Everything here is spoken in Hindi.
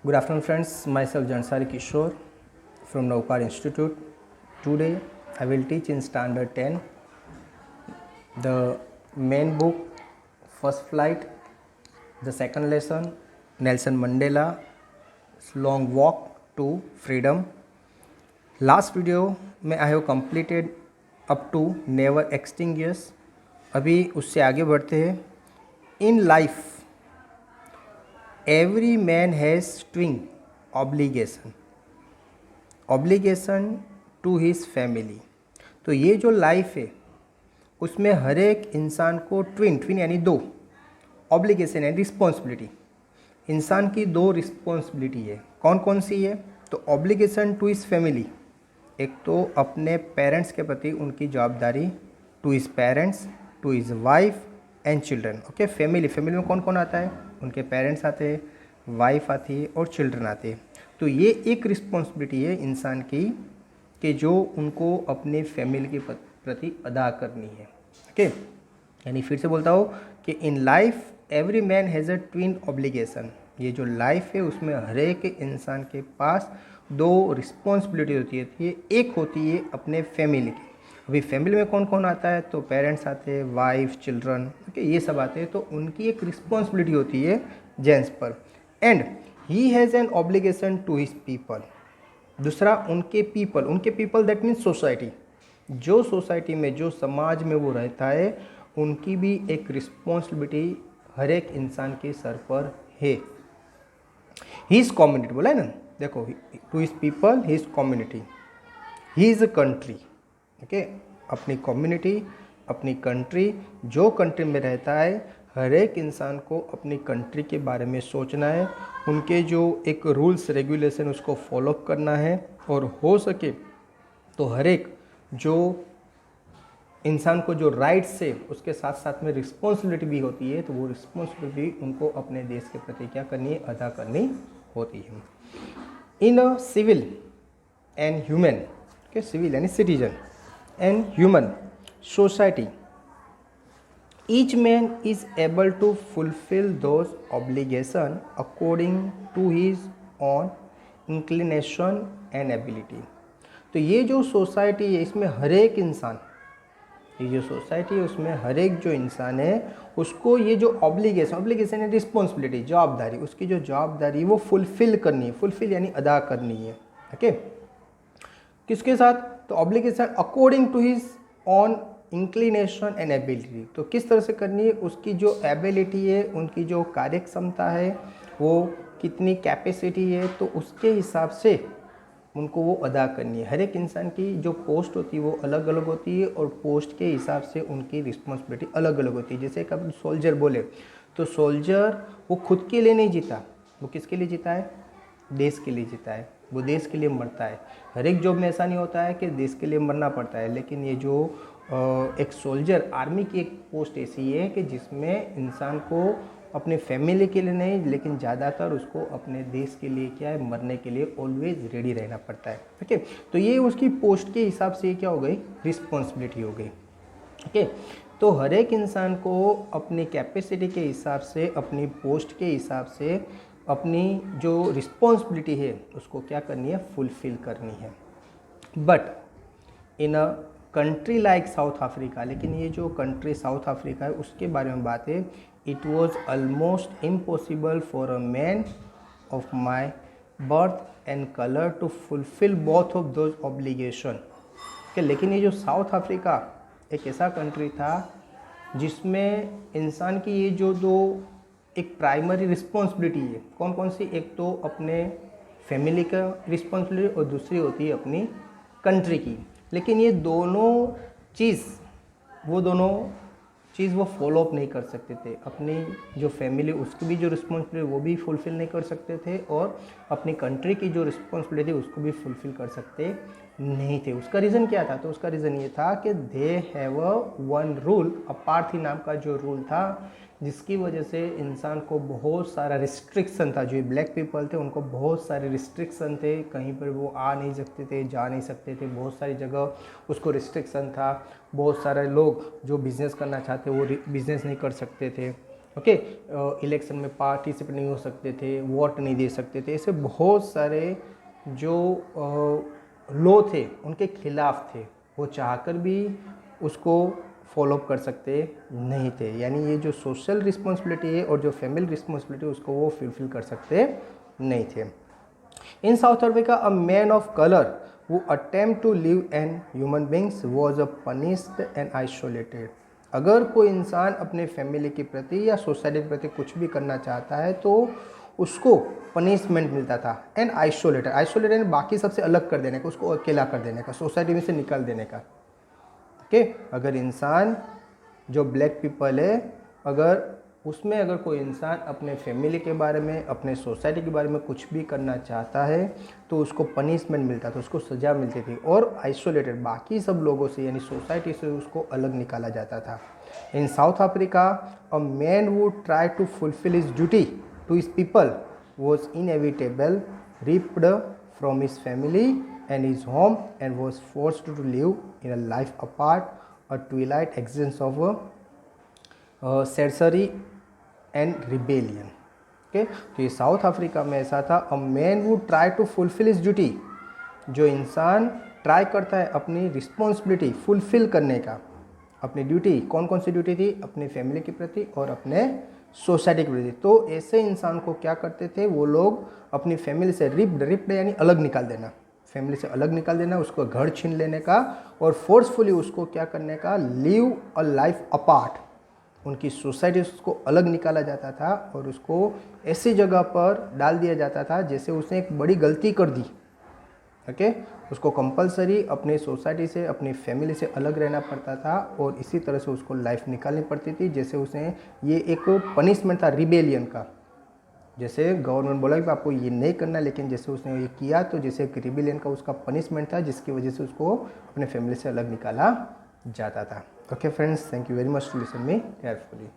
Good afternoon friends, myself Jansari Kishore from Naukar Institute. Today I will teach in standard 10 the main book First Flight, the second lesson Nelson Mandela's Long Walk to Freedom. Last video में I have completed up to Never Extinguish. अभी उससे आगे बढ़ते हैं. In life every man has twin obligation to his family. तो ये जो लाइफ है उसमें हर एक इंसान को ट्विन यानी दो ऑब्लिगेशन है, रिस्पॉन्सिबिलिटी. इंसान की दो रिस्पॉन्सिबिलिटी है. कौन कौन सी है? तो ऑब्लिगेशन टू हिज फैमिली, एक तो अपने पेरेंट्स के प्रति उनकी जवाबदारी, to his parents, to his wife and children. Okay, family में कौन कौन आता है? उनके पेरेंट्स आते हैं, वाइफ आती है और चिल्ड्रन आते हैं. तो ये एक रिस्पॉन्सिबिलिटी है इंसान की कि जो उनको अपने फैमिली के प्रति अदा करनी है. ओके, यानी फिर से बोलता हूँ कि in life every man has a twin obligation. ये जो लाइफ है उसमें हर एक इंसान के पास दो रिस्पॉन्सिबिलिटी होती है. एक होती है अपने फैमिली की. अभी फैमिली में कौन कौन आता है? तो पेरेंट्स आते हैं, वाइफ, चिल्ड्रन, ओके, ये सब आते हैं. तो उनकी एक रिस्पॉन्सिबिलिटी होती है जेंट्स पर. And he has an obligation to his people. दूसरा उनके पीपल दैट मीन्स सोसाइटी. जो सोसाइटी में, जो समाज में वो रहता है, उनकी भी एक रिस्पॉन्सिबिलिटी हर एक इंसान के सर पर है. हीज़ कम्युनिटी बोला है ना, देखो, to his people, his community, his country. Okay, अपनी कम्युनिटी, अपनी कंट्री, जो कंट्री में रहता है, हर एक इंसान को अपनी कंट्री के बारे में सोचना है. उनके जो एक रूल्स रेगुलेशन उसको फॉलो करना है. और हो सके तो हर एक जो इंसान को जो राइट्स है उसके साथ साथ में रिस्पॉन्सिबिलिटी भी होती है. तो वो रिस्पॉन्सिबिलिटी उनको अपने देश के प्रति क्या करनी है? अदा करनी होती है. In a civil and human, okay, civil यानी citizen and human society, each man is able to fulfill those obligations according to his own inclination and ability. तो ये जो सोसाइटी है इसमें हर एक इंसान, ये जो सोसाइटी है उसमें हर एक जो इंसान है उसको ये जो ऑब्लिगेशन है, रिस्पॉन्सिबिलिटी, जवाबदारी, उसकी जो जवाबदारी वो फुलफिल करनी है. फुलफिल यानी अदा करनी है. ओके, किसके साथ? तो obligation according to his own inclination and ability. तो किस तरह से करनी है? उसकी जो एबिलिटी है, उनकी जो कार्य क्षमता है, वो कितनी कैपेसिटी है, तो उसके हिसाब से उनको वो अदा करनी है. हर एक इंसान की जो पोस्ट होती है वो अलग अलग होती है और पोस्ट के हिसाब से उनकी रिस्पॉन्सिबिलिटी अलग अलग होती है. जैसे कब सोल्जर बोले तो सोल्जर वो खुद के लिए नहीं जीता, वो किसके लिए जीता है? देश के लिए जीता है. वो देश के लिए मरता है. हर एक जॉब में ऐसा नहीं होता है कि देश के लिए मरना पड़ता है, लेकिन ये जो एक सोल्जर, आर्मी की एक पोस्ट ऐसी है कि जिसमें इंसान को अपने फैमिली के लिए नहीं, लेकिन ज़्यादातर उसको अपने देश के लिए क्या है? मरने के लिए ऑलवेज रेडी रहना पड़ता है. ओके, तो ये उसकी पोस्ट के हिसाब से क्या हो गई? रिस्पॉन्सिबिलिटी हो गई. ओके, तो हर एक इंसान को अपनी कैपेसिटी के हिसाब से, अपनी पोस्ट के हिसाब से अपनी जो रिस्पॉन्सिबिलिटी है उसको क्या करनी है? फुलफिल करनी है. But in a country like south Africa, लेकिन ये जो कंट्री साउथ अफ्रीका है उसके बारे में बात है. It was almost impossible for a man of my birth and colour to fulfil both of those obligation. लेकिन ये जो साउथ अफ्रीका एक ऐसा कंट्री था जिसमें इंसान की ये जो दो एक प्राइमरी रिस्पॉन्सिबिलिटी है, कौन कौन सी? एक तो अपने फैमिली का रिस्पॉन्सिबिलिटी और दूसरी होती है अपनी कंट्री की. लेकिन ये दोनों चीज़ वो फॉलो अप नहीं कर सकते थे. अपनी जो फैमिली उसकी भी जो रिस्पॉन्सिबिलिटी वो भी फुलफ़िल नहीं कर सकते थे, और अपनी कंट्री की जो रिस्पॉन्सिबिलिटी उसको भी फुलफ़िल कर सकते नहीं थे. उसका रीज़न क्या था? तो उसका रीज़न ये था कि they have a one rule, अपार्थी नाम का जो रूल था, जिसकी वजह से इंसान को बहुत सारा रिस्ट्रिक्शन था. जो ब्लैक पीपल थे उनको बहुत सारे रिस्ट्रिक्शन थे. कहीं पर वो आ नहीं सकते थे, जा नहीं सकते थे. बहुत सारी जगह उसको रिस्ट्रिक्शन था. बहुत सारे लोग जो बिज़नेस करना चाहते वो बिज़नेस नहीं कर सकते थे. ओके, इलेक्शन में पार्टिसिपेट नहीं हो सकते थे, वोट नहीं दे सकते थे, ऐसे बहुत सारे जो लॉ थे उनके खिलाफ थे, वो चाहकर भी उसको फॉलोअप कर सकते नहीं थे। यानी ये जो सोशल रिस्पॉन्सिबिलिटी है और जो फैमिली रिस्पॉन्सिबिलिटी है उसको वो फुलफिल कर सकते नहीं थे। In South Africa a man of colour who attempt to live and human beings was a punished and isolated। अगर कोई इंसान अपने फैमिली के प्रति या सोसाइटी के प्रति कुछ भी करना चाहता है तो उसको पनिशमेंट मिलता था। एंड आइसोलेटेड, आइसोलेटेड बाकी सबसे अलग कर देने का, उसको अकेला कर देने का, सोसाइटी में से निकाल देने का। ओके, अगर इंसान जो ब्लैक पीपल है, अगर उसमें अगर कोई इंसान अपने फैमिली के बारे में, अपने सोसाइटी के बारे में कुछ भी करना चाहता है तो उसको पनिशमेंट मिलता था, उसको सज़ा मिलती थी, और आइसोलेटेड बाकी सब लोगों से यानी सोसाइटी से उसको अलग निकाला जाता था। In South Africa a man would try to fulfil his duty to his people was inevitable ripped from his family and his home and was forced to live in a life apart, a twilight existence of sorcery and rebellion। Okay, तो ये साउथ अफ्रीका में ऐसा था। A man would try to fulfil his duty, जो इंसान ट्राई करता है अपनी रिस्पॉन्सिबिलिटी फुलफिल करने का, अपनी ड्यूटी, कौन कौन सी ड्यूटी थी, अपनी फैमिली के प्रति और अपने सोसाइटी के प्रति। तो ऐसे इंसान को क्या करते थे वो लोग, अपनी फैमिली से रिप्ड यानी अलग निकाल देना, फैमिली से अलग निकाल देना, उसको घर छीन लेने का और फोर्सफुली उसको क्या करने का, लिव अ लाइफ अपार्ट, उनकी सोसाइटी से उसको अलग निकाला जाता था और उसको ऐसी जगह पर डाल दिया जाता था जैसे उसने एक बड़ी गलती कर दी। ओके, उसको कंपलसरी अपने सोसाइटी से, अपनी फैमिली से अलग रहना पड़ता था और इसी तरह से उसको लाइफ निकालनी पड़ती थी, जैसे उसने ये एक पनिशमेंट था रिबेलियन का। जैसे गवर्नमेंट बोला कि आपको ये नहीं करना, लेकिन जैसे उसने ये किया तो जैसे एक रिबेलियन का उसका पनिशमेंट था, जिसकी वजह से उसको अपने फैमिली से अलग निकाला जाता था। Okay friends, thank you very much to listen me carefully.